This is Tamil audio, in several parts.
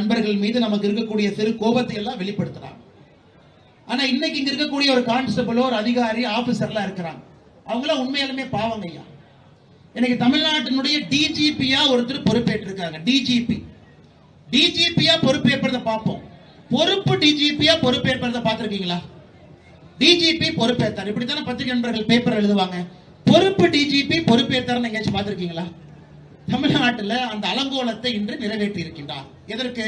நண்பர்கள் மீது நமக்கு இருக்கக்கூடிய சிறு கோபத்தை எல்லாம் வெளிப்படுத்துறாங்க. ஆனா இன்னைக்கு இங்க இருக்கக்கூடிய ஒரு கான்ஸ்டபிளோ ஒரு அதிகாரி ஆபீசர்லாம் இருக்கிறாங்க, அவங்களாம் உண்மையாலுமே பாவங்க ஐயா. இன்னைக்கு தமிழ்நாட்டினுடைய டிஜிபியா ஒருத்தர் பொறுப்பேற்றிருக்காங்க. டிஜிபியா பொறுப்பேற்பதை பார்ப்போம். பொறுப்பு டிஜிபியா பொறுப்பேற்பதை பார்த்திருக்கீங்களா? டிஜிபி பொறுப்பேற்றார், இப்படித்தானே பத்திரிகை நண்பர்கள் பேப்பர் எழுதுவாங்க. பொறுப்பு டிஜிபி பொறுப்பேற்றார் எங்கேயாச்சும் பார்த்திருக்கீங்களா? தமிழ்நாட்டில் அந்த அலங்கோலத்தை இன்று நிறைவேற்றி இருக்கின்றார். எதற்கு?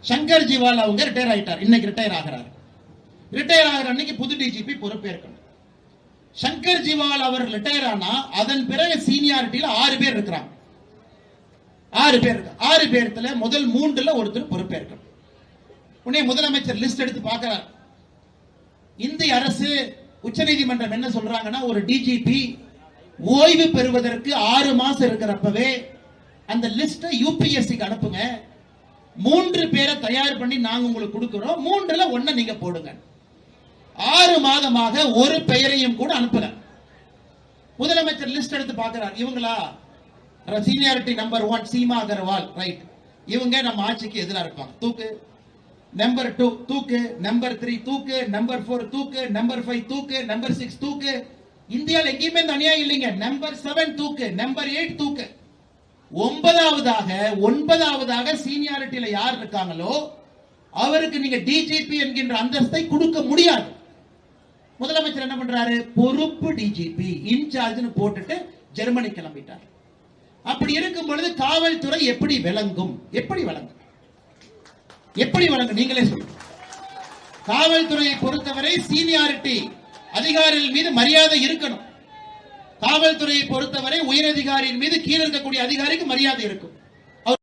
சங்கர் ஜிவால் அவங்க ரிட்டையர் ஆயிட்டார், இன்னைக்கு ரிட்டையர் ஆகிறார். ரிட்டையர் ஆகிற அன்னைக்கு புது டிஜிபி பொறுப்பேற்கணும். சங்கர் ஜிவால் அவர் ரிட்டையர் ஆனா அதன் பிறகு சீனியாரிட்டியில 6 பேர் இருக்கிறாங்க. 6 பேர்ல முதல் 3ல ஒருத்தர் பொறுப்பேற்கணும். உடனே முதலமைச்சர் லிஸ்ட் எடுத்து பார்க்கிறார். இந்திய அரசு உச்சநீதிமன்றம் என்ன சொல்றாங்கன்னா, ஒரு டிஜிபி ஓய்வு பெறுவதற்கு 6 மாசம் இருக்கிறப்பவே அந்த லிஸ்ட யூபிஎஸ்சிக்கு அனுப்புங்க. 3 பேரை தயார் பண்ணி நாங்க உங்களுக்கு கொடுக்கிறோம், 3ல 1 நீங்க போடுங்க. 6 மாதமாக ஒரு பெயரையும் கூட அனுப்பல. முதலமைச்சர் லிஸ்ட் எடுத்து பார்க்கிறார். இவங்களா seniority number 1 Seema Agarwal, right, இவங்க நம்ம ஆட்சிக்கு எதிராக இருப்பாங்க, தூக்கு. நம்பர் 2 தூக்கு, நம்பர் 3 தூக்கு, நம்பர் 4 தூக்கு, நம்பர் 5 தூக்கு, நம்பர் 6 தூக்கு. இந்தியாவில் எங்கேயுமே அநியாயம் இல்லைங்க. நம்பர் 7 தூக்கு, நம்பர் 8 தூக்கு. 9வது சீனியாரிட்டியில யார் இருக்காங்களோ அவருக்கு நீங்க டிஜிபி என்கின்ற அந்தஸ்தை கொடுக்க முடியாது. முதலமைச்சர் என்ன பண்றாரு? பொறுப்பு டிஜிபி இன்சார்ஜ்னு போட்டுட்டு ஜெர்மனி கிளம்பிட்டார். அப்படி இருக்கும் பொழுது காவல்துறை எப்படி விளங்கும்? நீங்களே சொல்லுங்க. காவல்துறையை பொறுத்தவரை சீனியாரிட்டி அதிகாரிகள் மீது மரியாதை இருக்கணும். காவல்துறையை பொறுத்தவரை உயர் அதிகாரியின் மீது கீழே இருக்கக்கூடிய அதிகாரிக்கு மரியாதை இருக்கும்.